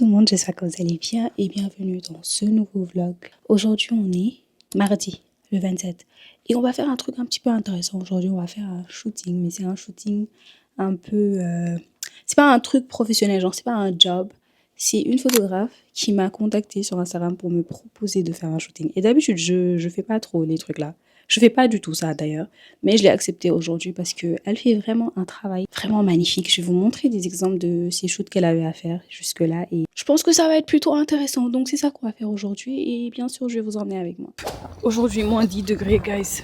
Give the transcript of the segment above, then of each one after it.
tout le monde, j'espère que vous allez bien et bienvenue dans ce nouveau vlog. Aujourd'hui on est mardi le 27 et on va faire un truc un petit peu intéressant. Aujourd'hui on va faire un shooting, mais c'est un shooting un peu... c'est pas un truc professionnel, genre c'est pas un job. C'est une photographe qui m'a contacté sur Instagram pour me proposer de faire un shooting. Et d'habitude je fais pas trop les trucs là. Je fais pas du tout ça d'ailleurs, mais je l'ai accepté aujourd'hui parce qu'elle fait vraiment un travail vraiment magnifique. Je vais vous montrer des exemples de ces shoots qu'elle avait à faire jusque-là et je pense que ça va être plutôt intéressant. Donc c'est ça qu'on va faire aujourd'hui et bien sûr je vais vous emmener avec moi. Aujourd'hui moins 10 degrés guys.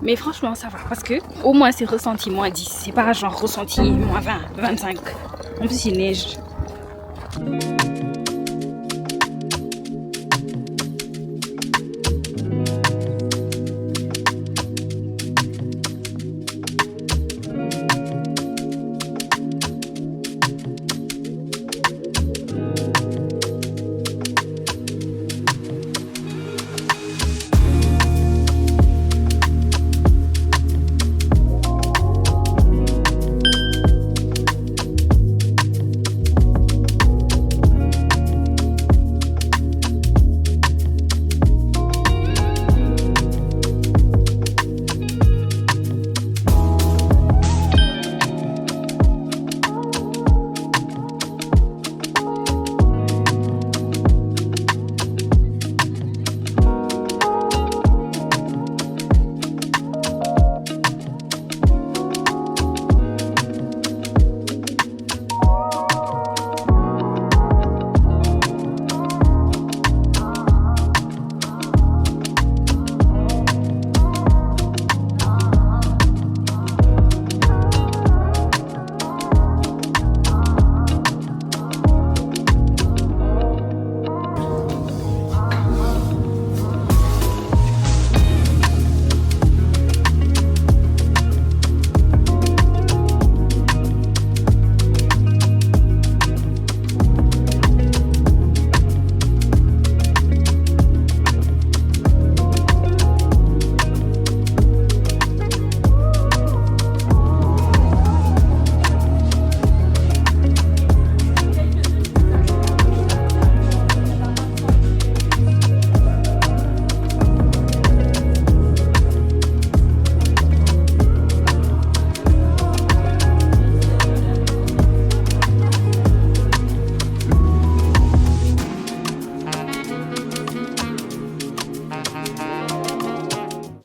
Mais franchement ça va parce que au moins c'est ressenti moins 10. C'est pas genre ressenti moins 20, 25. En plus il neige.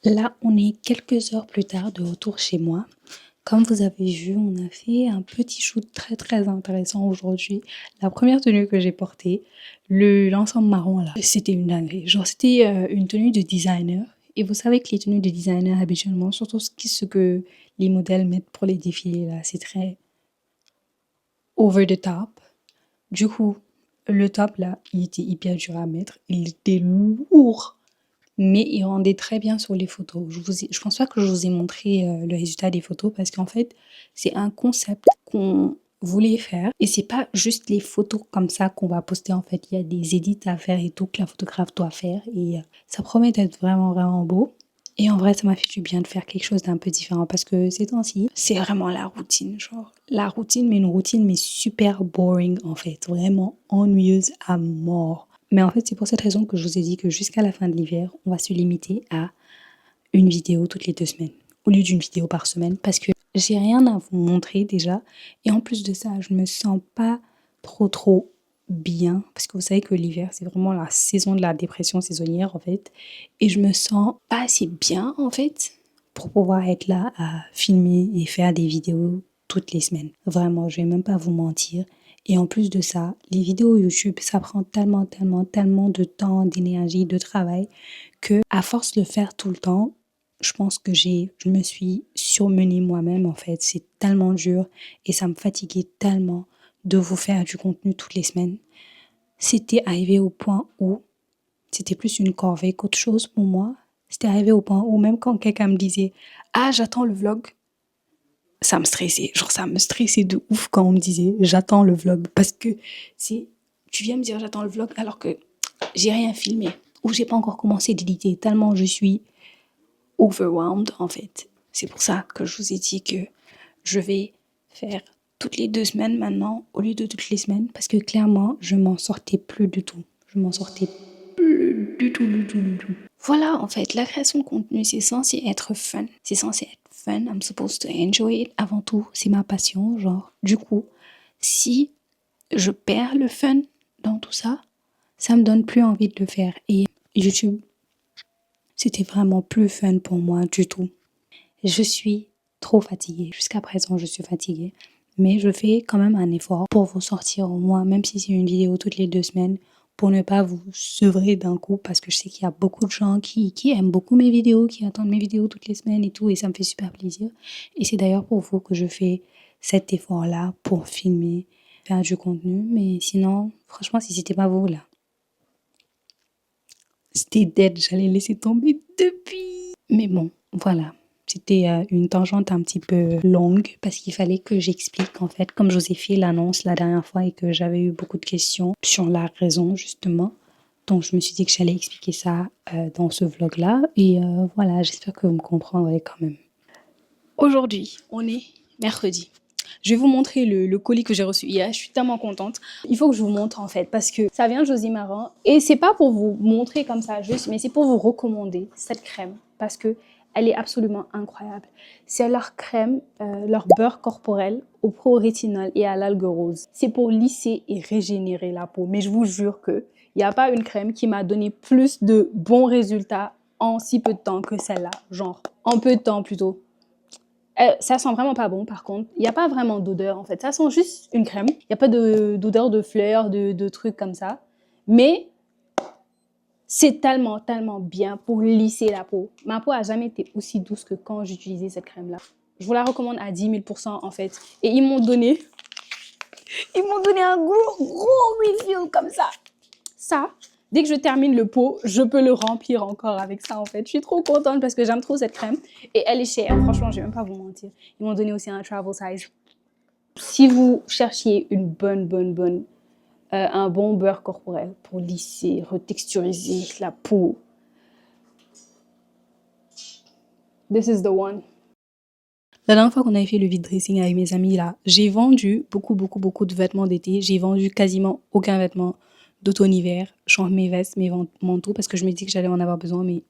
Là, on est quelques heures plus tard de retour chez moi. Comme vous avez vu, on a fait un petit shoot très intéressant aujourd'hui. La première tenue que j'ai portée, l'ensemble marron là, c'était une dinguerie. Genre c'était une tenue de designer. Et vous savez que les tenues de designer habituellement, surtout ce que les modèles mettent pour les défilés là, c'est très over the top. Du coup, le top là, il était hyper dur à mettre. Il était lourd. Mais il rendait très bien sur les photos. Je pense pas que je vous ai montré le résultat des photos parce qu'en fait, c'est un concept qu'on voulait faire. Et c'est pas juste les photos comme ça qu'on va poster en fait. Il y a des edits à faire et tout que la photographe doit faire. Et ça promet d'être vraiment beau. Et en vrai, ça m'a fait du bien de faire quelque chose d'un peu différent parce que ces temps-ci, c'est vraiment la routine. Genre, la routine, mais une routine, mais super boring en fait. Vraiment ennuyeuse à mort. Mais en fait, c'est pour cette raison que je vous ai dit que jusqu'à la fin de l'hiver, on va se limiter à une vidéo toutes les 2 semaines, au lieu d'une vidéo par semaine, parce que j'ai rien à vous montrer déjà. Et en plus de ça, je me sens pas trop bien, parce que vous savez que l'hiver, c'est vraiment la saison de la dépression saisonnière, en fait. Et je me sens pas assez bien, en fait, pour pouvoir être là à filmer et faire des vidéos toutes les semaines. Vraiment, je vais même pas vous mentir. Et en plus de ça, les vidéos YouTube, ça prend tellement de temps, d'énergie, de travail que à force de le faire tout le temps, je pense que je me suis surmenée moi-même en fait. C'est tellement dur et ça me fatiguait tellement de vous faire du contenu toutes les semaines. C'était arrivé au point où c'était plus une corvée qu'autre chose pour moi. C'était arrivé au point où même quand quelqu'un me disait « Ah, j'attends le vlog », ça me stressait. Genre, ça me stressait de ouf quand on me disait j'attends le vlog. Parce que tu viens me dire j'attends le vlog alors que j'ai rien filmé ou j'ai pas encore commencé d'éditer tellement je suis overwhelmed en fait. C'est pour ça que je vous ai dit que je vais faire toutes les 2 semaines maintenant, au lieu de toutes les semaines, parce que clairement, je m'en sortais plus du tout. Je m'en sortais plus du tout. Voilà, en fait, la création de contenu, c'est censé être fun. C'est censé être fun. I'm supposed to enjoy it. Avant tout, c'est ma passion, genre. Du coup, si je perds le fun dans tout ça, ça me donne plus envie de le faire. Et YouTube, c'était vraiment plus fun pour moi du tout. Je suis trop fatiguée. Jusqu'à présent, je suis fatiguée. Mais je fais quand même un effort pour vous sortir au moins, même si c'est une vidéo toutes les 2 semaines, pour ne pas vous sevrer d'un coup, parce que je sais qu'il y a beaucoup de gens qui aiment beaucoup mes vidéos, qui attendent mes vidéos toutes les semaines et tout, et ça me fait super plaisir. Et c'est d'ailleurs pour vous que je fais cet effort-là pour filmer, faire du contenu. Mais sinon, franchement, si c'était pas vous là, c'était dead, j'allais laisser tomber depuis. Mais bon, voilà. C'était une tangente un petit peu longue parce qu'il fallait que j'explique en fait, comme je vous ai fait l'annonce la dernière fois et que j'avais eu beaucoup de questions sur la raison justement. Donc je me suis dit que j'allais expliquer ça dans ce vlog-là. Et voilà, j'espère que vous me comprendrez quand même. Aujourd'hui, on est mercredi. Je vais vous montrer le colis que j'ai reçu hier. Je suis tellement contente. Il faut que je vous montre en fait parce que ça vient de Josie Maran. Et c'est pas pour vous montrer comme ça juste, mais c'est pour vous recommander cette crème parce que elle est absolument incroyable. C'est leur crème, leur beurre corporel au pro-rétinol et à l'algue rose. C'est pour lisser et régénérer la peau. Mais je vous jure que il n'y a pas une crème qui m'a donné plus de bons résultats en si peu de temps que celle-là. Genre, en peu de temps plutôt. Ça sent vraiment pas bon par contre. Il n'y a pas vraiment d'odeur en fait. Ça sent juste une crème. Il n'y a pas d'odeur de fleurs, de trucs comme ça. Mais c'est tellement, tellement bien pour lisser la peau. Ma peau a jamais été aussi douce que quand j'utilisais cette crème-là. Je vous la recommande à 10 000 % en fait. Et ils m'ont donné un gros refill comme ça. Ça, dès que je termine le pot, je peux le remplir encore avec ça en fait. Je suis trop contente parce que j'aime trop cette crème. Et elle est chère, franchement, je vais même pas vous mentir. Ils m'ont donné aussi un travel size. Si vous cherchiez une un bon beurre corporel pour lisser, retexturiser la peau, this is the one. La dernière fois qu'on avait fait le vide dressing avec mes amis là, j'ai vendu beaucoup de vêtements d'été. J'ai vendu quasiment aucun vêtement d'automne-hiver, genre mes vestes, mes manteaux, parce que je me dis que j'allais en avoir besoin, mais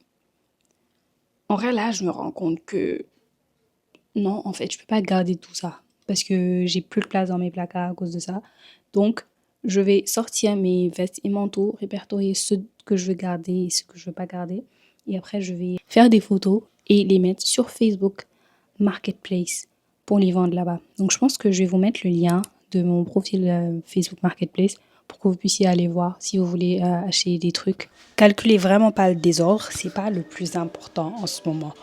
en vrai là, je me rends compte que non, en fait, je peux pas garder tout ça parce que j'ai plus de place dans mes placards à cause de ça. Donc, je vais sortir mes vestes et manteaux, répertorier ceux que je veux garder et ceux que je veux pas garder. Et après, je vais faire des photos et les mettre sur Facebook Marketplace pour les vendre là-bas. Donc, je pense que je vais vous mettre le lien de mon profil Facebook Marketplace pour que vous puissiez aller voir si vous voulez acheter des trucs. Calculez vraiment pas le désordre, c'est pas le plus important en ce moment.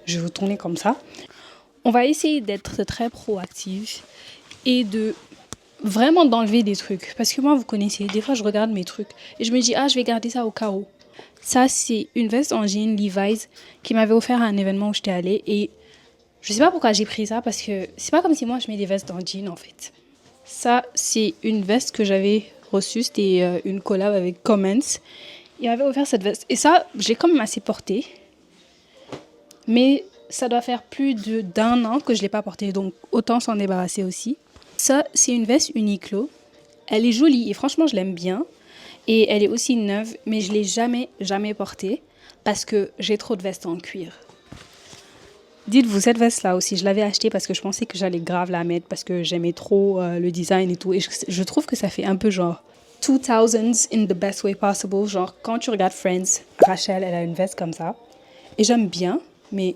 Je vais vous tourner comme ça. On va essayer d'être très proactive et de vraiment d'enlever des trucs. Parce que moi, vous connaissez, des fois, je regarde mes trucs et je me dis, ah, je vais garder ça au cas où. Ça, c'est une veste en jean Levi's qui m'avait offert à un événement où j'étais allée. Et je sais pas pourquoi j'ai pris ça parce que c'est pas comme si moi, je mets des vestes en jean, en fait. Ça, c'est une veste que j'avais reçue. C'était une collab avec Comments. Il m'avait offert cette veste. Et ça, j'ai quand même assez porté. Mais ça doit faire plus d'un an que je ne l'ai pas portée, donc autant s'en débarrasser aussi. Ça, c'est une veste Uniqlo. Elle est jolie et franchement, je l'aime bien. Et elle est aussi neuve, mais je ne l'ai jamais portée parce que j'ai trop de vestes en cuir. Dites-vous, cette veste-là aussi, je l'avais achetée parce que je pensais que j'allais grave la mettre parce que j'aimais trop le design et tout. Et je trouve que ça fait un peu genre 2000s in the best way possible. Genre, quand tu regardes Friends, Rachel, elle a une veste comme ça. Et j'aime bien, mais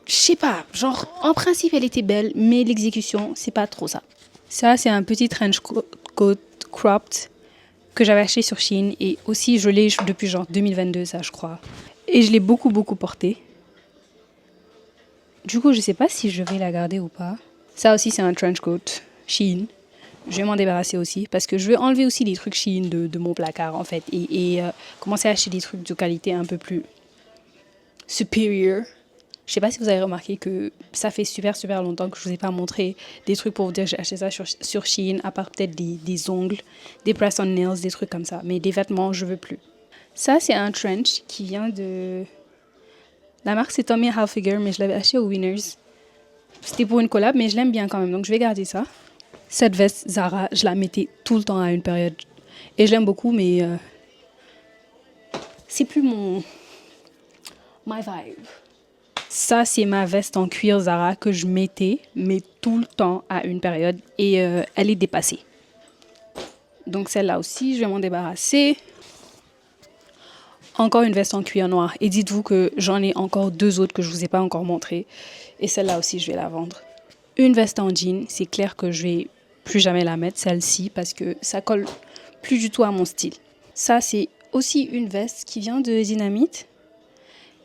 je sais pas, genre en principe elle était belle, mais l'exécution c'est pas trop ça. Ça c'est un petit trench coat cropped que j'avais acheté sur Shein et aussi je l'ai depuis genre 2022 ça je crois. Et je l'ai beaucoup porté. Du coup je sais pas si je vais la garder ou pas. Ça aussi c'est un trench coat Shein. Je vais m'en débarrasser aussi parce que je vais enlever aussi les trucs Shein de mon placard en fait et commencer à acheter des trucs de qualité un peu plus supérieur. Je sais pas si vous avez remarqué que ça fait super longtemps que je vous ai pas montré des trucs pour vous dire que j'ai acheté ça sur Shein, à part peut-être des ongles, des press on nails, des trucs comme ça. Mais des vêtements, je veux plus. Ça, c'est un trench qui vient de... La marque, c'est Tommy Hilfiger, mais je l'avais acheté au Winners. C'était pour une collab, mais je l'aime bien quand même, donc je vais garder ça. Cette veste Zara, je la mettais tout le temps à une période. Et je l'aime beaucoup, mais c'est plus my vibe. Ça, c'est ma veste en cuir Zara que je mettais, mais tout le temps à une période. Et elle est dépassée. Donc celle-là aussi, je vais m'en débarrasser. Encore une veste en cuir noir. Et dites-vous que j'en ai encore 2 autres que je ne vous ai pas encore montrées. Et celle-là aussi, je vais la vendre. Une veste en jean, c'est clair que je vais plus jamais la mettre, celle-ci, parce que ça colle plus du tout à mon style. Ça, c'est aussi une veste qui vient de Dynamite.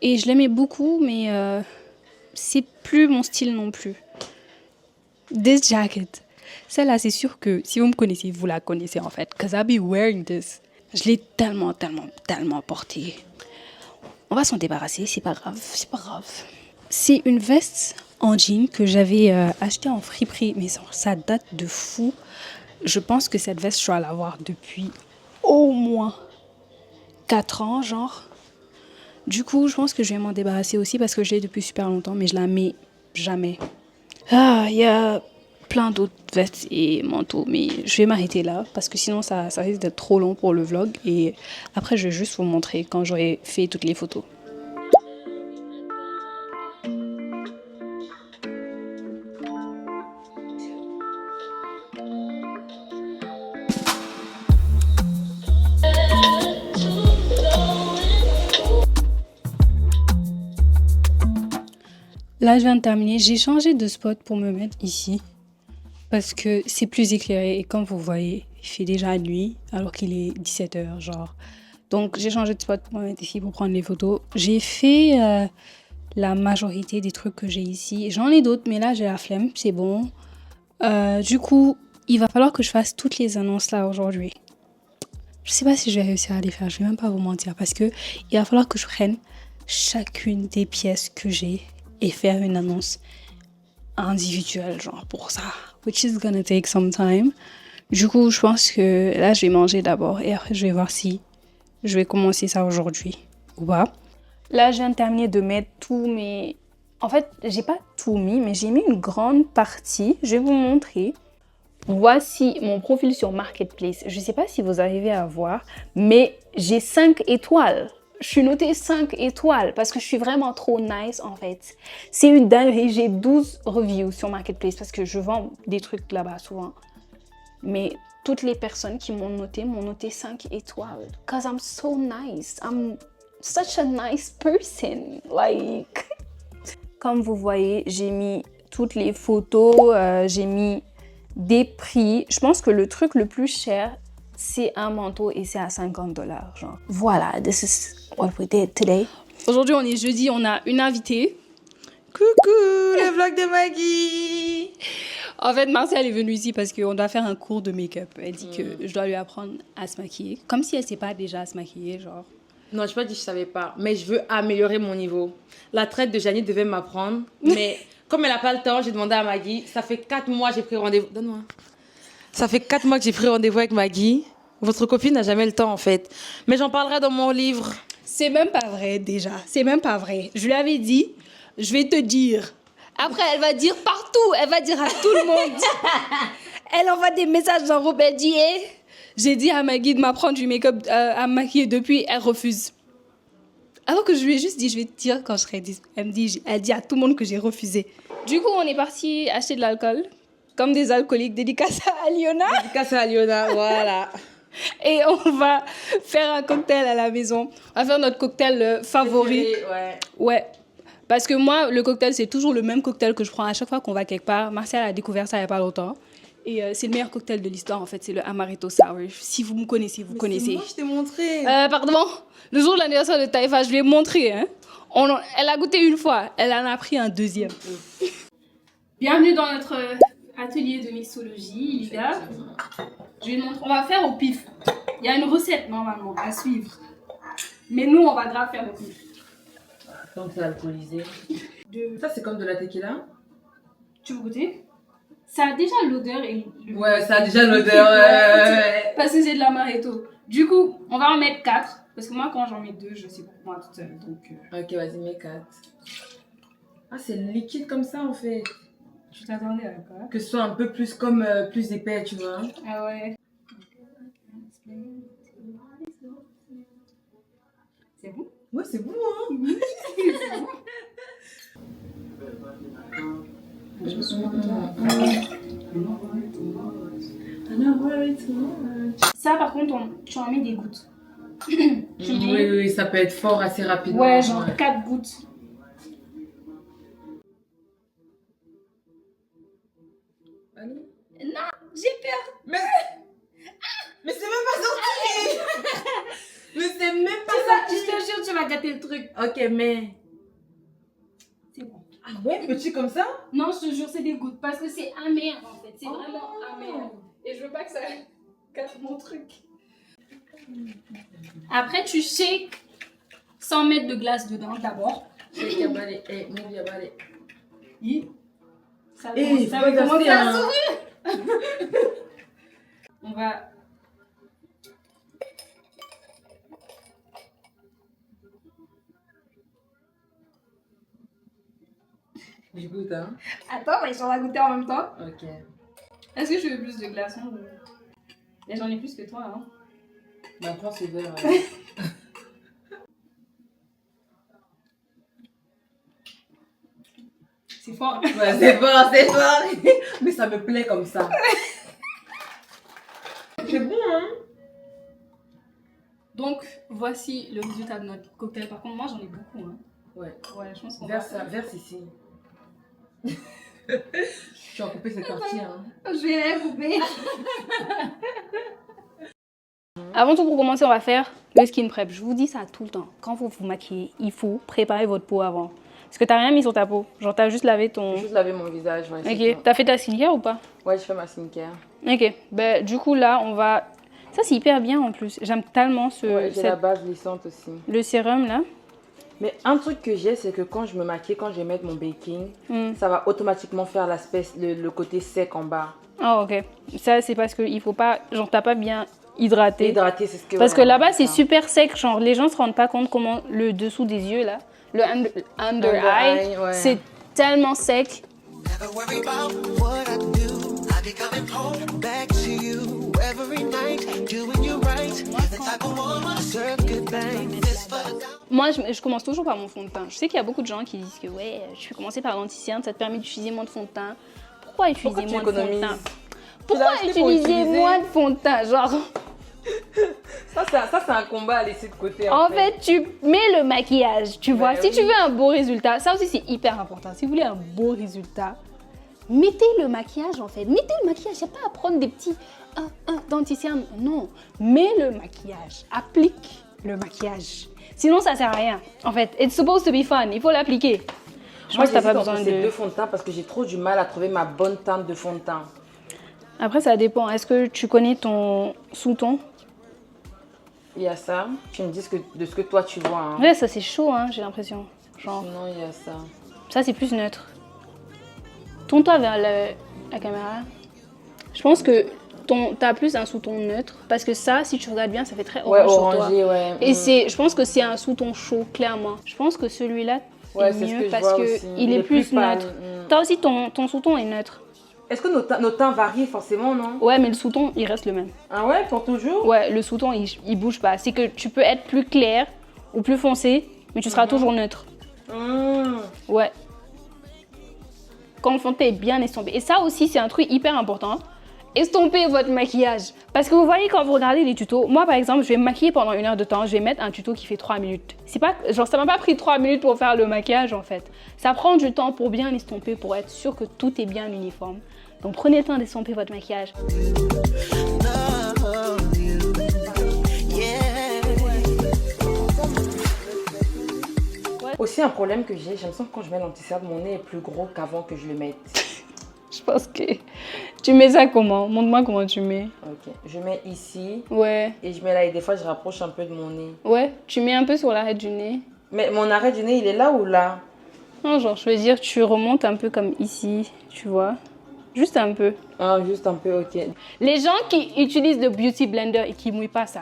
Et je l'aimais beaucoup, mais c'est plus mon style non plus. This jacket. Celle-là, c'est sûr que si vous me connaissez, vous la connaissez en fait. Because I'll be wearing this. Je l'ai tellement portée. On va s'en débarrasser, c'est pas grave, c'est pas grave. C'est une veste en jean que j'avais achetée en friperie, mais ça date de fou. Je pense que cette veste, je dois l'avoir depuis au moins 4 ans, genre. Du coup, je pense que je vais m'en débarrasser aussi parce que je l'ai depuis super longtemps, mais je la mets jamais. Ah, il y a plein d'autres vestes et manteaux, mais je vais m'arrêter là parce que sinon ça risque d'être trop long pour le vlog et après je vais juste vous montrer quand j'aurai fait toutes les photos. Là, je viens de terminer. J'ai changé de spot pour me mettre ici parce que c'est plus éclairé et comme vous voyez, il fait déjà nuit alors qu'il est 17h, genre. Donc, j'ai changé de spot pour me mettre ici pour prendre les photos. J'ai fait la majorité des trucs que j'ai ici. J'en ai d'autres, mais là, j'ai la flemme, c'est bon. Du coup, il va falloir que je fasse toutes les annonces là aujourd'hui. Je sais pas si je vais réussir à les faire, je vais même pas vous mentir parce que il va falloir que je prenne chacune des pièces que j'ai et faire une annonce individuelle, genre pour ça. Which is gonna take some time. Du coup, je pense que là, je vais manger d'abord et après, je vais voir si je vais commencer ça aujourd'hui ou pas. Là, je viens de terminer de mettre tous mes... En fait, j'ai pas tout mis, mais j'ai mis une grande partie. Je vais vous montrer. Voici mon profil sur Marketplace. Je sais pas si vous arrivez à voir, mais j'ai 5 étoiles. Je suis notée 5 étoiles parce que je suis vraiment trop nice en fait. C'est une dinguerie. J'ai 12 reviews sur Marketplace parce que je vends des trucs là-bas souvent. Mais toutes les personnes qui m'ont noté 5 étoiles. Because I'm so nice. I'm such a nice person. Like... Comme vous voyez, j'ai mis toutes les photos. J'ai mis des prix. Je pense que le truc le plus cher, c'est un manteau et c'est à $50. Genre. Voilà, this is what we did today. Aujourd'hui, on est jeudi, on a une invitée. Coucou, le vlog de Maggie. En fait, Martial est venue ici parce qu'on doit faire un cours de make-up. Elle dit que je dois lui apprendre à se maquiller. Comme si elle ne sait pas déjà à se maquiller, genre. Non, je n'ai pas dit que je ne savais pas, mais je veux améliorer mon niveau. La traite de Janie devait m'apprendre, mais comme elle n'a pas le temps, j'ai demandé à Maggie. Ça fait 4 mois que j'ai pris rendez-vous. Donne-moi. Ça fait 4 mois que j'ai pris rendez-vous avec Maggie. Votre copine n'a jamais le temps, en fait. Mais j'en parlerai dans mon livre. C'est même pas vrai, déjà. C'est même pas vrai. Je lui avais dit, je vais te dire. Après, elle va dire partout. Elle va dire à tout le monde. Elle envoie des messages dans Robert dit, j'ai dit à Maggie de m'apprendre du make-up à me maquiller depuis. Elle refuse. Alors que je lui ai juste dit, je vais te dire quand je serai elle dit à tout le monde que j'ai refusé. Du coup, on est parti acheter de l'alcool. Comme des alcooliques. Dédicace à Aliona. Dédicace à Aliona, voilà. Et on va faire un cocktail à la maison. On va faire notre cocktail favori. Ouais. Parce que moi, le cocktail, c'est toujours le même cocktail que je prends à chaque fois qu'on va quelque part. Martial a découvert ça il n'y a pas longtemps. Et c'est le meilleur cocktail de l'histoire, en fait. C'est le Amaretto Sour. Si vous me connaissez, vous connaissez. Moi, je t'ai montré. Pardon. Le jour de l'anniversaire de Taïfa, je lui ai montré. Hein. Elle a goûté une fois. Elle en a pris un deuxième. Bienvenue dans notre atelier de mixologie, Lida. Je vais te montrer. On va faire au pif. Il y a une recette, normalement, à suivre. Mais nous, on va grave faire au pif. Donc, c'est alcoolisé. Ça, c'est comme de la tequila. Tu veux goûter? Ça a déjà l'odeur et le... Ouais, ça a déjà l'odeur. Ouais. Parce que c'est de l'amaretto. Du coup, on va en mettre 4. Parce que moi, quand j'en mets 2, je sais pour moi toute seule. Donc, Ok, vas-y, mets 4. Ah, c'est liquide comme ça, en fait. Tu t'attendais à quoi? Que ce soit un peu plus comme plus épais, tu vois. Ah ouais. C'est bon? Ouais, c'est bon, hein. Ça, par contre, tu en mets des gouttes. Oui, ça peut être fort assez rapidement. Ouais, genre 4 gouttes. Allez. Non, j'ai peur. Mais c'est même pas sorti. Mais c'est même pas Je sorti. te jure, tu vas gâter le truc. Ok, mais... C'est bon. Ah ouais, petit comme ça? Non, je te jure, c'est des gouttes. Parce que c'est amer, en fait. C'est vraiment amer. Et je veux pas que ça casse mon truc. Après, tu shakes 100 mètres de glace dedans d'abord. Shake your body. Hey, move your body. Ça Hey, ça faut va commencer à hein. s'ouvrir. On va... Je goûte, hein. Attends, mais on va goûter en même temps. Ok. Est-ce que je veux plus de glaçons? Et j'en ai plus que toi, hein. Bah, prends ce verre. C'est fort. Ouais, c'est fort, c'est fort. Mais ça me plaît comme ça. C'est bon, hein. Donc, voici le résultat de notre cocktail. Par contre, moi, j'en ai beaucoup, hein. Ouais. Ouais, je pense qu'on va... Verse ici. Tu vas couper cette partie, hein. Je vais rien couper. Avant tout, pour commencer, on va faire le skin prep. Je vous dis ça tout le temps. Quand vous vous maquillez, il faut préparer votre peau avant. Parce que t'as rien mis sur ta peau. Genre, t'as juste lavé ton... J'ai juste lavé mon visage. Ouais, Ok. T'as fait ta skincare ou pas? Ouais, je fais ma skincare. Ok. Ben, du coup, là, on va... Ça, c'est hyper bien en plus. J'aime tellement ce... Ouais, j'ai la base glissante aussi. Le sérum, là. Mais un truc que j'ai, c'est que quand je me maquille, quand je vais mettre mon baking, ça va automatiquement faire le côté sec en bas. Ah, ok. Ça, c'est parce qu'il faut pas... Genre, t'as pas bien hydraté. Hydrater, c'est ce que... Parce ouais, que là-bas, c'est ça. super sec. Genre, les gens se rendent pas compte comment le dessous des yeux, là, le under eye, ouais. c'est tellement sec. Never worry about what I do. I be coming home back to you every night, doing you right. The type of woman deserve good bang. This for the Moi, je commence toujours par mon fond de teint. Je sais qu'il y a beaucoup de gens qui disent que ouais, je vais commencer par l'anti-cerne, ça te permet d'utiliser moins de fond de teint. Pourquoi utiliser tu moins de fond de économises? teint? Tu Pourquoi l'as acheté pour utiliser utiliser? moins de fond de teint? Genre, Ça c'est un combat à laisser de côté. en fait, tu mets le maquillage, tu vois. Si oui. tu veux un beau résultat, ça aussi c'est hyper important. Si vous voulez un beau résultat, mettez le maquillage en fait. Mettez le maquillage, il n'y a pas à prendre des petits d'anti-cerne. Non, mets le maquillage, applique le maquillage. Sinon, ça sert à rien. En fait, it's supposed to be fun, il faut l'appliquer. Je pense que t'as pas besoin ces de... deux fonds de teint parce que j'ai trop du mal à trouver ma bonne teinte de fond de teint. Après, ça dépend. Est-ce que tu connais ton sous-ton? Il y a ça. Tu me dis de ce que toi tu vois. Hein. Ouais, ça c'est chaud, hein, j'ai l'impression. Genre, Sinon, il y a ça. ça c'est plus neutre. Tourne-toi vers la caméra. Je pense que t'as plus un sous-ton neutre. Parce que ça, si tu regardes bien, ça fait très orange Ouais, sur toi. orangé, ouais. Et je pense que c'est un sous-ton chaud, clairement. Je pense que celui-là Ouais, est c'est ce mieux que je parce vois que aussi. il est plus pâle. neutre. Toi aussi, ton sous-ton est neutre. Est-ce que nos teints varient forcément, non? Ouais, mais le sous-ton, il reste le même. Ah ouais, pour toujours? Ouais, le sous-ton, il bouge pas. C'est que tu peux être plus clair ou plus foncé, mais tu seras toujours neutre. Ouais. Quand le fond de teint est bien estompé. Et ça aussi, c'est un truc hyper important. Estompez votre maquillage. Parce que vous voyez, quand vous regardez les tutos, moi par exemple, je vais me maquiller pendant 1 heure de temps, je vais mettre un tuto qui fait 3 minutes. C'est pas, genre, ça m'a pas pris 3 minutes pour faire le maquillage en fait. Ça prend du temps pour bien estomper, pour être sûr que tout est bien uniforme. Donc prenez le temps d'estomper votre maquillage. Aussi, un problème que j'ai l'impression que quand je mets l'anti-cerne, mon nez est plus gros qu'avant que je le mette. Je pense que... Tu mets ça comment? Montre-moi comment tu mets. Ok, je mets ici Ouais. et je mets là et des fois je rapproche un peu de mon nez. Ouais, tu mets un peu sur l'arrêt du nez. Mais mon arrêt du nez, il est là ou là? Non, genre, je veux dire, tu remontes un peu comme ici, tu vois. Juste un peu. Ah, juste un peu, ok. Les gens qui utilisent le beauty blender et qui mouillent pas ça.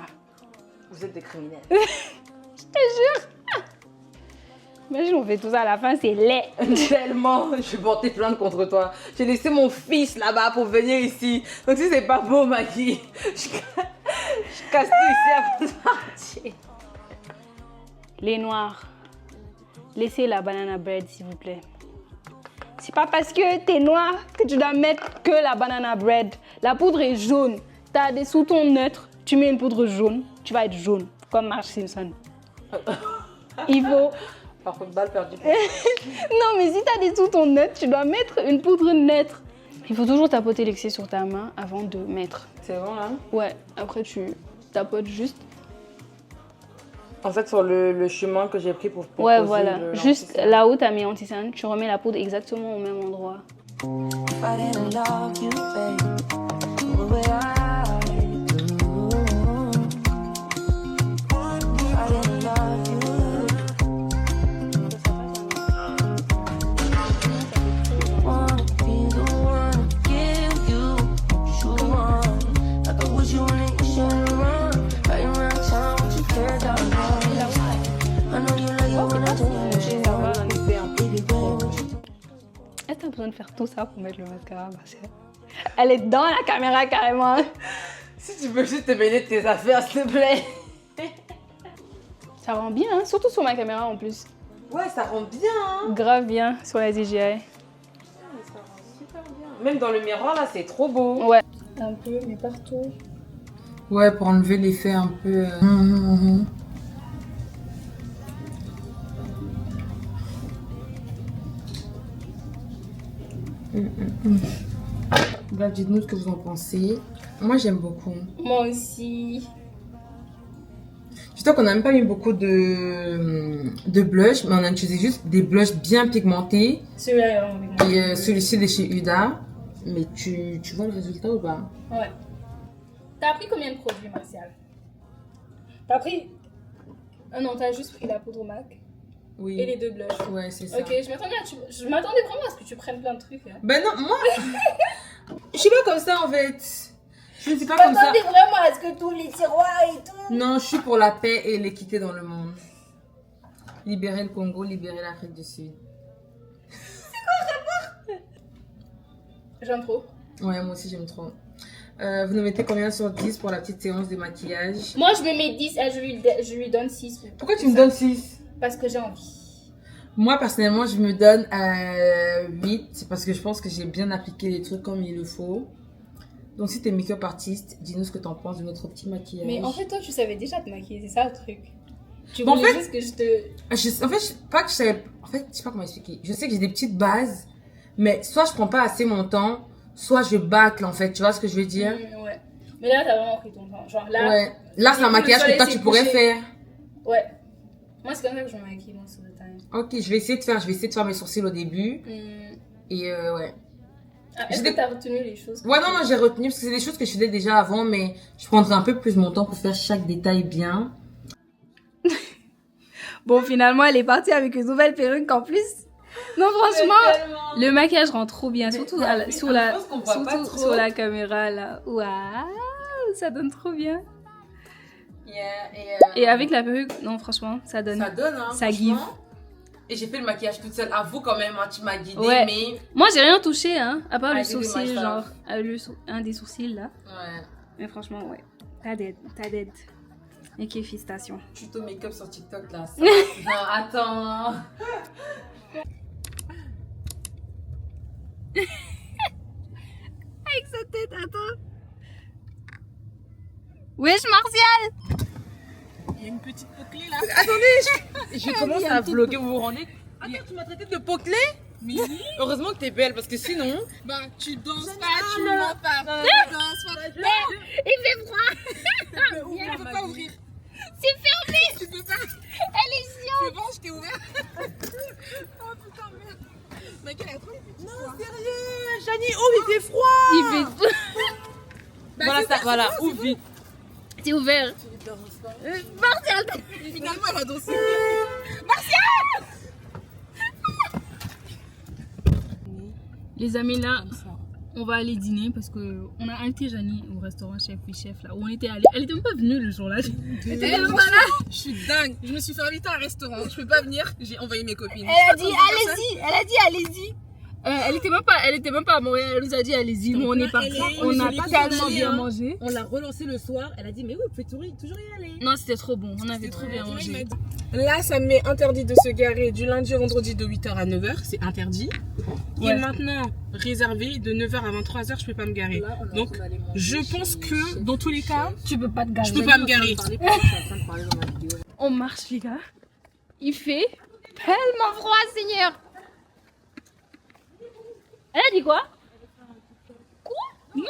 Vous êtes des criminels. Je te jure. Imagine, on fait tout ça à la fin, c'est laid. Tellement, je vais porter plainte contre toi. J'ai laissé mon fils là-bas pour venir ici. Donc si c'est pas beau, Maggie, je casse tout ici avant de partir. Les noirs, laissez la banana bread, s'il vous plaît. C'est pas parce que t'es noir que tu dois mettre que la banana bread. La poudre est jaune. T'as des sous-tons neutres, tu mets une poudre jaune, tu vas être jaune, comme Marge Simpson. Il faut... Par contre, balle perdue. Non, mais si t'as des sous-tons neutres, tu dois mettre une poudre neutre. Il faut toujours tapoter l'excès sur ta main avant de mettre. C'est bon, hein? Ouais, après tu tapotes juste. En fait, sur le chemin que j'ai pris pour Ouais, poser voilà. Juste là où t'as mis anti-cerne, tu remets la poudre exactement au même endroit. If I didn't love you, babe, what would I do? If I didn't love you. Wanna be the one to give you what you want. Like I wish you wanna you should run. Right around town, what you care about me. I know you like it when I tell you what you want. Baby, baby, what you do? Est-ce que t'as besoin de faire tout ça pour mettre le mascara, Martial? Elle est dans la caméra carrément. Si tu peux juste te mêler de tes affaires, s'il te plaît. Ça rend bien, hein? Surtout sur ma caméra en plus. Ouais, ça rend bien, hein? Grave bien sur la DJI. Ça rend super bien. Même dans le miroir, là, c'est trop beau. Ouais. Un peu, mais partout. Ouais, pour enlever l'effet un peu... Bah, dites-nous ce que vous en pensez. Moi, j'aime beaucoup. Moi aussi. J'espère qu'on n'a même pas mis beaucoup de blush, mais on a utilisé juste des blushs bien pigmentés. Celui-là est vraiment bien. Et celui-ci de chez Huda. Mais tu vois le résultat ou pas? Ouais. T'as pris combien de produits, Martial? T'as pris... Ah non, t'as juste pris la poudre MAC Oui. et les 2 blushs. Ouais, c'est ça. Ok, je m'attendais vraiment à ce que tu prennes plein de trucs. Hein. Ben non, moi... je suis pas comme ça, en fait. Je ne suis pas comme ça. M'attendais vraiment à ce que tous les tiroirs et tout. Non, je suis pour la paix et l'équité dans le monde. Libérer le Congo, libérer l'Afrique du Sud. J'aime trop. Ouais, moi aussi, j'aime trop. Vous nous mettez combien sur 10 pour la petite séance de maquillage? Moi, je me mets 10 et je lui donne 6. Pourquoi tu me donnes 6? Parce que j'ai envie. Moi, personnellement, je me donne 8. C'est parce que je pense que j'ai bien appliqué les trucs comme il le faut. Donc, si t'es make-up artiste, dis-nous ce que t'en penses de notre petit maquillage. Mais en fait, toi, tu savais déjà te maquiller, c'est ça le truc. Tu Bon, voulais en fait, juste que je te... En fait, pas que je savais... En fait, je sais pas comment expliquer. Je sais que j'ai des petites bases, mais soit je prends pas assez mon temps, soit je bâcle, en fait. Tu vois ce que je veux dire? Ouais. Mais là, t'as vraiment pris ton temps. Genre là... Ouais. Là, c'est un maquillage que toi, tu pourrais faire. Ouais. Moi, c'est comme ça que je me maquille, moi, sur le time. Ok, je vais essayer de faire mes sourcils au début. Et ouais. Ah, est-ce que t'as retenu les choses? Ouais, non, j'ai retenu parce que c'est des choses que je faisais déjà avant, mais je prendrai un peu plus mon temps pour faire chaque détail bien. Bon, finalement, elle est partie avec une nouvelle perruque en plus. Non, franchement, le maquillage rend trop bien, surtout sur la caméra, là. Waouh, ça donne trop bien. Et avec la perruque, non, franchement, ça donne. Ça donne, hein. Ça give. Et j'ai fait le maquillage toute seule. Avoue quand même, hein, tu m'as guidée, Ouais. mais... Moi, j'ai rien touché, hein, à part le I did it sourcil, myself. genre, un des sourcils, là. Ouais. Mais franchement, ouais. T'as d'aide. Et qui félicitations. Tuto make-up sur TikTok, là. Ça... non, attends. Avec sa tête, attends. Wesh, Martial! Il y a une petite peau-clé, là. Attendez, je commence à vlogger, vous vous rendez? Attends, tu m'as traité de peau-clé? Oui. Heureusement que t'es belle, parce que sinon... Bah, tu danses pas, tu mens pas. Tu danses pas. Il fait froid! On peut pas ouvrir. C'est fermé! Tu peux pas. Elle est chiante! C'est bon, je t'ai ouvert. Oh putain, merde. Mais quelle a trop une Non, sérieux, Janie, oh, il fait froid! Il fait Bah, Voilà, c'est ça, ça, voilà, c'est ouvre vite. C'est ouvert. Tu danses pas. Martial! Et finalement, elle a dansé. Les amis, là, on va aller dîner parce que on a invité Janie au restaurant Chef Oui Chef là où on était allé. Elle était même pas venue le jour là. Elle était même pas là. Je suis dingue. Je me suis fait inviter à un restaurant. Je peux pas venir. J'ai envoyé mes copines. Elle a dit allez-y. Elle était même pas à Montréal. Elle nous a dit allez-y. Nous on est partis. On a tellement bien mangé. On l'a relancé le soir. Elle a dit mais oui, vous pouvez toujours y aller. Non, c'était trop bon. On avait trop bien mangé. Là, ça m'est interdit de se garer du lundi au vendredi de 8h à 9h. C'est interdit. Ouais. Et maintenant, réservé de 9h à 23h, je peux pas me garer. Donc, je pense que dans tous les cas, Tu peux pas te garer. je peux pas me garer. On marche les gars. Il fait tellement froid, Seigneur. Elle a dit quoi? Quoi? Non.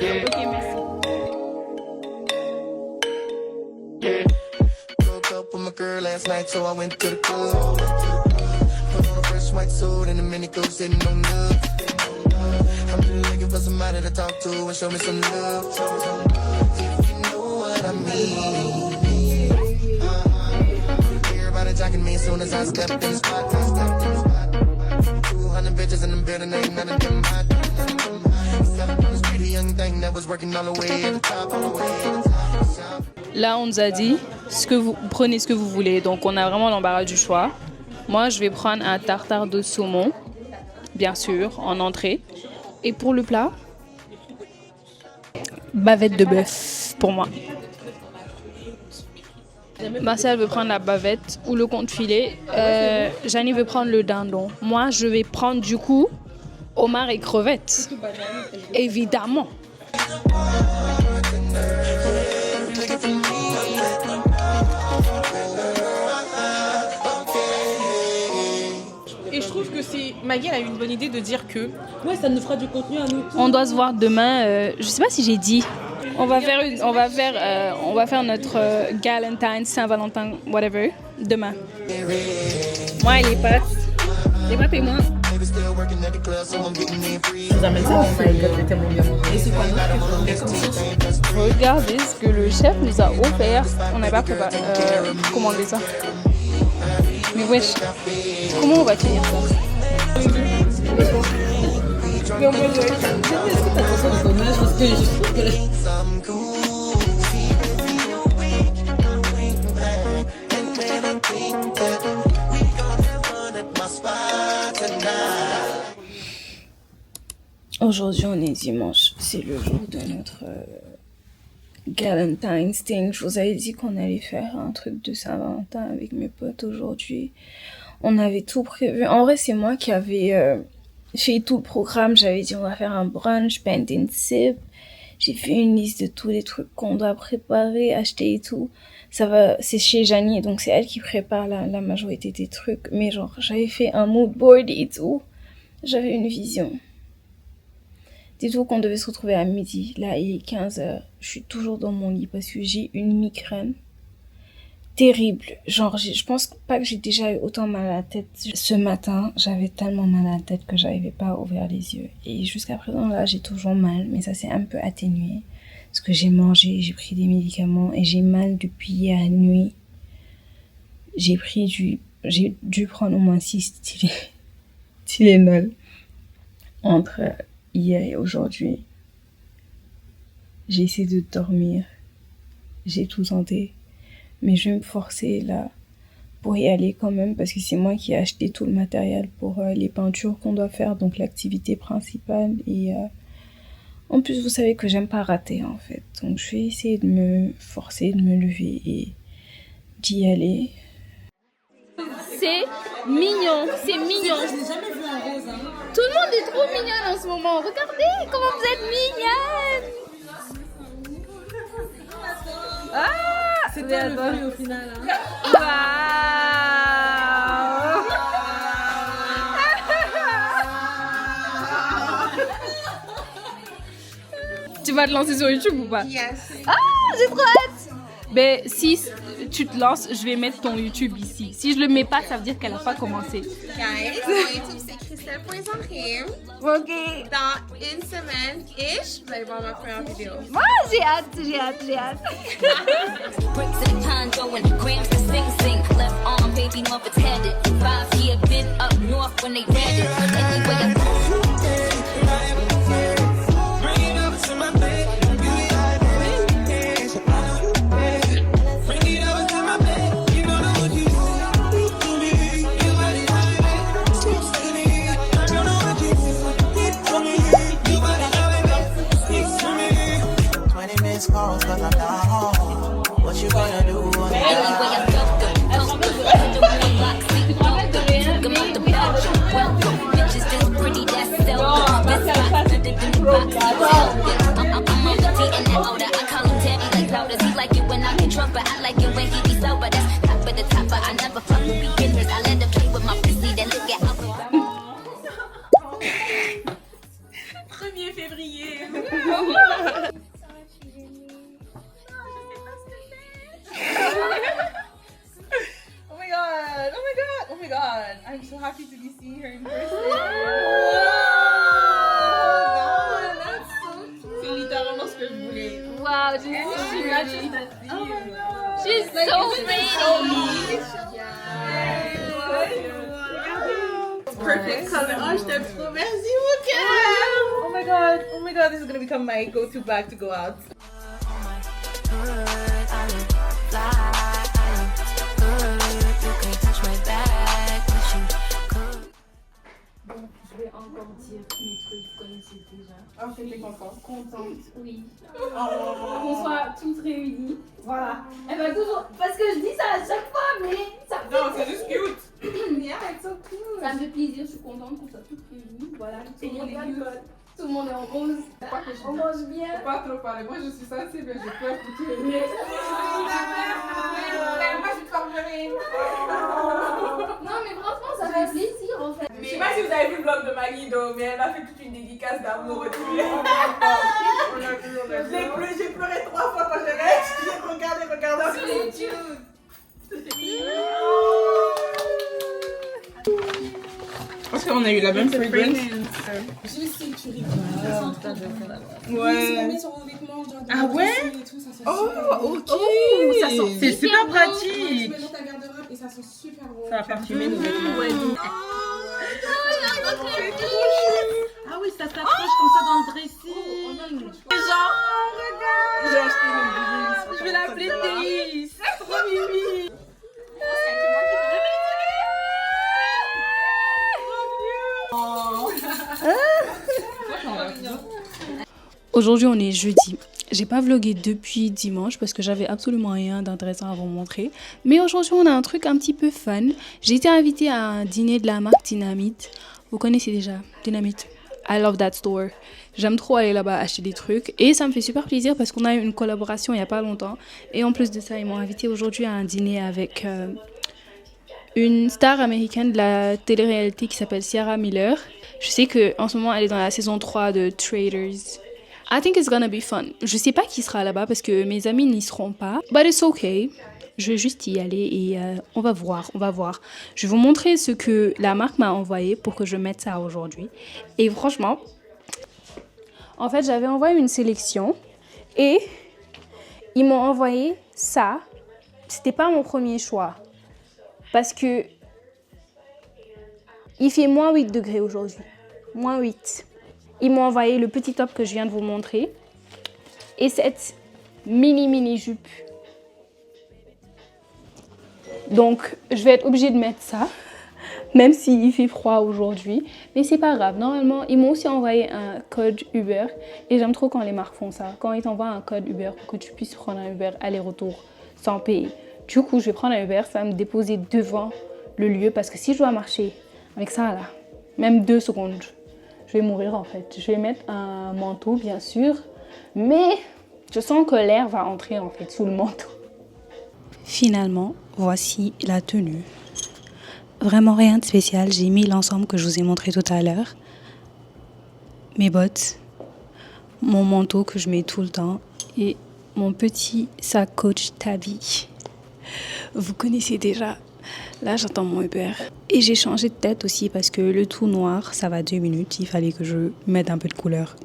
Ok, merci. Woke up with my girl last night, so I went to the club. Put on a fresh white suit and a mini coat sitting on love. I'm really looking for somebody to talk to and show me some love. If you know what I mean. Everybody jocking me as soon as I step in the spot. 200 bitches in the building, ain't none of them hot. Pretty young thing that was working all the way at the top, all the way at the top. Là, on nous a dit, prenez ce que vous voulez. Donc, on a vraiment l'embarras du choix. Moi, je vais prendre un tartare de saumon, bien sûr, en entrée. Et pour le plat, bavette de bœuf, pour moi. Marcel veut prendre la bavette ou le compte-filet. Janie veut prendre le dindon. Moi, je vais prendre du coup homard et crevettes. Évidemment. Et je trouve que c'est Maggie, elle a eu une bonne idée de dire que Ouais, ça nous fera du contenu à nous. On doit se voir demain. Je sais pas si j'ai dit. On va faire notre Galentine, Saint-Valentin, whatever, demain. Moi et les pâtes. Les pâtes et moi. Vous amène ça, oh my god, j'ai tellement bien mangé. Et c'est quoi notre Regardez ce que le chef nous a offert. On n'a pas commandé ça. Mais wesh, comment on va finir ça? Aujourd'hui, on est dimanche. C'est le jour de notre Galentine's thing. Je vous avais dit qu'on allait faire un truc de Saint-Valentin avec mes potes aujourd'hui. On avait tout prévu. En vrai, c'est moi qui avais fait tout le programme. J'avais dit on va faire un brunch, paint and sip. J'ai fait une liste de tous les trucs qu'on doit préparer, acheter et tout. C'est chez Janie, donc c'est elle qui prépare la majorité des trucs. Mais genre, j'avais fait un mood board et tout. J'avais une vision. Dites-vous qu'on devait se retrouver à midi. Là, il est 15h. Je suis toujours dans mon lit parce que j'ai une migraine terrible. Genre, je pense pas que j'ai déjà eu autant mal à la tête. Ce matin, j'avais tellement mal à la tête que j'arrivais pas à ouvrir les yeux. Et jusqu'à présent, là, j'ai toujours mal. Mais ça s'est un peu atténué. Parce que j'ai mangé, j'ai pris des médicaments. Et j'ai mal depuis hier nuit. J'ai dû prendre au moins 6 Tylenol entre hier et aujourd'hui. J'ai essayé de dormir. J'ai tout tenté. Mais je vais me forcer là pour y aller quand même parce que c'est moi qui ai acheté tout le matériel pour les peintures qu'on doit faire, donc l'activité principale. Et en plus, vous savez que j'aime pas rater en fait. Donc je vais essayer de me forcer, de me lever et d'y aller. C'est mignon, c'est mignon. Je n'ai jamais vu un rose. Hein. Tout le monde est trop mignonne en ce moment. Regardez comment vous êtes mignonne. Ah, C'est toi le fruit au final. Hein. Wow. Tu vas te lancer sur YouTube ou pas? yes. Ah, j'ai trop hâte. Ben, si tu te lances, je vais mettre ton YouTube ici. Si je le mets pas, ça veut dire qu'elle a pas commencé. Guys, mon YouTube c'est Christelle.Rim. Ok. Dans une semaine-ish, vous allez voir ma première vidéo. Moi, j'ai hâte. Bricks and condo and grams to sing. Left arm, baby, Muppets headed. 5-year been up north. when they ready. Anyway, I'm Bring it over to my bed. Give me high, baby. Bring it over to my bed. You don't know what you do to me. You body high, baby. Speak to me. I don't know what you do to me. You body high, baby. Speak to me. 20 minutes calls, but I'm not home. What you gonna do? anyway, I'm dope. The one block, see, dope. Took 'em out the Belgium. Welcome. Bitches this pretty, that's seldom. This spot, put it in the box, he tell them. I'm on the T and that older. I call him Tabby like Lotus. He like it when I get drunk, but I like it when he be sober. That's top of the top, but I never fuck with beginners. I let him play with my pussy, then look at how 1er février. Oh my god, oh my god, oh my god. I'm so happy to be seeing her in person. Oh god, that's so cute. C'est littéralement ce que je voulais. Wow, she's Oh my god. she's so pretty. Perfect color. Oh, je t'aime trop. Merci beaucoup. Oh my god, this is gonna become my go-to bag to go out. Je vais encore dire mes trucs comme c'est déjà. Oh, t'es contente. Contente, oui. Oh. Qu'on soit toutes réunies. Voilà. Elle va toujours. Parce que je dis ça à chaque fois, mais ça Non, c'est juste cute. Yeah, it's so cute. Ça me fait plaisir, je suis contente qu'on soit toutes réunies. Voilà. Tout le monde est cute. Tout le monde est en rose. On mange bien. Faut pas trop parler. Moi, je suis sensible, j'ai peur que tu aies. Moi, je suis formerée. Non, mais franchement, ça fait plaisir en fait. Je sais pas si vous avez vu le vlog de Maggie, donc, mais elle a fait toute une dédicace d'amour et tout. J'ai pleuré 3 fois quand j'ai regardé. Parce qu'on a eu la même fragrance. Je sais, tu rigoles. Ouais. Sur vos vêtements, genre Ah ouais? et tout, ça sent Oh, super bon. ok. Ça sent, c'est super Tu pratique. mets dans ta garde-robe et ça sent super bon. Ça va parfumer nos vêtements. Ah oui, ça s'accroche comme ça dans le dressing. Genre, regarde. J'ai acheté le bris. Je vais l'appeler Théis. Trop mimi. Aujourd'hui, on est jeudi. J'ai pas vlogué depuis dimanche parce que j'avais absolument rien d'intéressant à vous montrer. Mais aujourd'hui, on a un truc un petit peu fun. J'ai été invitée à un dîner de la marque Dynamite. Vous connaissez déjà Dynamite. I love that store. J'aime trop aller là-bas acheter des trucs. Et ça me fait super plaisir parce qu'on a eu une collaboration il y a pas longtemps. Et en plus de ça, ils m'ont invitée aujourd'hui à un dîner avec une star américaine de la télé-réalité qui s'appelle Sienna Miller. Je sais qu'en ce moment, elle est dans la saison 3 de Traders. I think it's gonna be fun. Je sais pas qui sera là-bas parce que mes amis n'y seront pas. But it's okay. Je vais juste y aller et on va voir. Je vais vous montrer ce que la marque m'a envoyé pour que je mette ça aujourd'hui. Et franchement, en fait, j'avais envoyé une sélection et ils m'ont envoyé ça. C'était pas mon premier choix parce que il fait moins 8 degrés aujourd'hui. Moins 8. Ils m'ont envoyé le petit top que je viens de vous montrer et cette mini jupe. Donc, je vais être obligée de mettre ça, même s'il fait froid aujourd'hui. Mais c'est pas grave. Normalement, ils m'ont aussi envoyé un code Uber. Et j'aime trop quand les marques font ça. Quand ils t'envoient un code Uber pour que tu puisses prendre un Uber aller-retour sans payer. Du coup, je vais prendre un Uber. Ça va me déposer devant le lieu. Parce que si je dois marcher avec ça, là, même 2 secondes, je vais mourir en fait. Je vais mettre un manteau, bien sûr. Mais je sens que l'air va entrer en fait sous le manteau. Finalement, voici la tenue. Vraiment rien de spécial. J'ai mis l'ensemble que je vous ai montré tout à l'heure. Mes bottes, mon manteau que je mets tout le temps et mon petit sac Coach Tabby. Vous connaissez déjà. Là, j'attends mon Uber. Et j'ai changé de tête aussi parce que le tout noir, ça va 2 minutes. Il fallait que je mette un peu de couleur.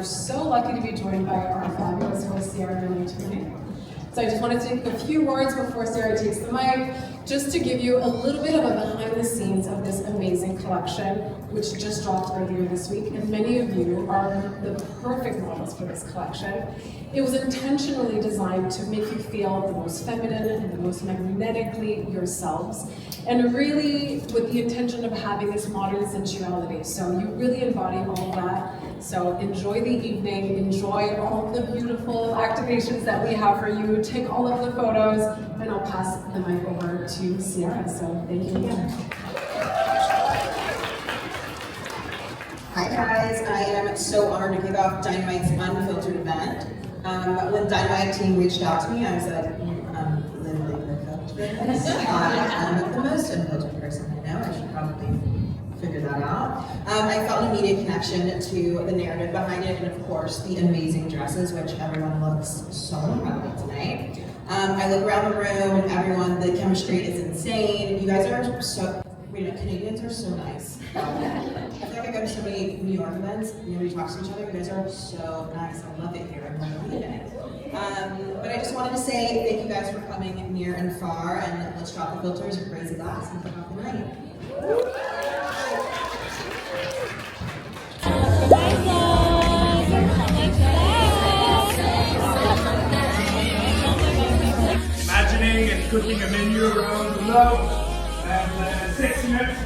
we're so lucky to be joined by our fabulous host, Sierra Miller, tonight. So I just wanted to take a few words before Sarah takes the mic, just to give you a little bit of a behind the scenes of this amazing collection, which just dropped earlier this week, and many of you are the perfect models for this collection. It was intentionally designed to make you feel the most feminine and the most magnetically yourselves, and really with the intention of having this modern sensuality. So you really embody all of that. So enjoy the evening, enjoy all of the beautiful activations that we have for you, take all of the photos, and I'll pass the mic over to Sierra. So thank you again. Hi guys, I am so honored to kick off Dynamite's Unfiltered event. When Dynamite team reached out to me, I was like, I'm literally perfect for this. I'm the most unfiltered person I know. I should probably figure that out. I felt an immediate connection to the narrative behind it, and of course the amazing dresses, which everyone looks so incredible tonight. I look around the room and everyone, the chemistry is insane. You guys are so, Canadians are so nice. I feel like I go to so many New York events, nobody talks to each other. You guys are so nice. I love it here. I'm loving it. But I just wanted to say thank you guys for coming near and far, and let's drop the filters or raise a glass and kick off the night. Imagining and cooking a menu around love and sexiness.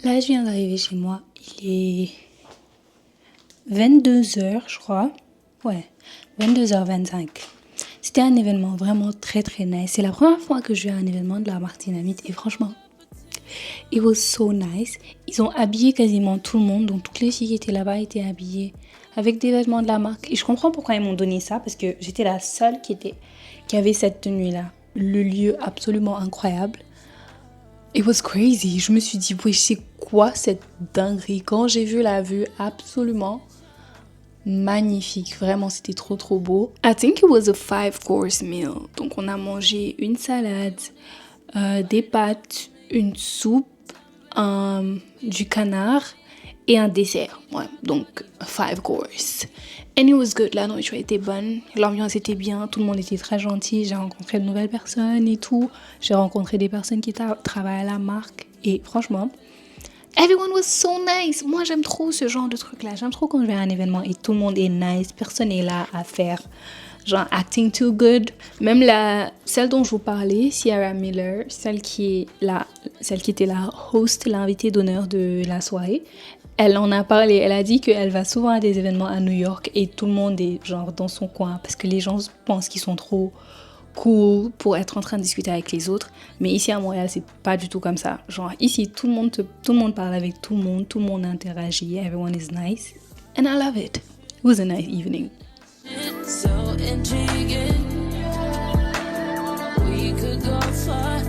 Là, je viens d'arriver chez moi. Il est 22h, je crois. Ouais, 22h25. C'était un événement vraiment très très nice. C'est la première fois que je vais à un événement de la Martinamite et franchement, it was so nice. Ils ont habillé quasiment tout le monde, donc toutes les filles qui étaient là-bas étaient habillées avec des vêtements de la marque. Et je comprends pourquoi ils m'ont donné ça, parce que j'étais la seule qui avait cette tenue-là. Le lieu absolument incroyable. It was crazy. Je me suis dit, oui, c'est quoi cette dinguerie? Quand j'ai vu la vue absolument magnifique, vraiment c'était trop trop beau. I think it was a 5-course meal. Donc on a mangé une salade, des pâtes, une soupe, du canard et un dessert. Ouais, donc 5 course. And it was good. La nourriture était bonne, l'ambiance était bien, tout le monde était très gentil. J'ai rencontré de nouvelles personnes et tout. J'ai rencontré des personnes qui travaillent à la marque et franchement, everyone was so nice. Moi, j'aime trop ce genre de truc-là. J'aime trop quand je vais à un événement et tout le monde est nice. Personne n'est là à faire genre acting too good. Même celle dont je vous parlais, Sierra Miller, celle qui était la host, l'invitée d'honneur de la soirée, elle en a parlé. Elle a dit qu'elle va souvent à des événements à New York et tout le monde est genre dans son coin parce que les gens pensent qu'ils sont trop cool pour être en train de discuter avec les autres. Mais ici à Montréal, c'est pas du tout comme ça. Genre ici, tout le monde parle avec tout le monde interagit, everyone is nice. And I love it. It was a nice evening. So intriguing. We could go far.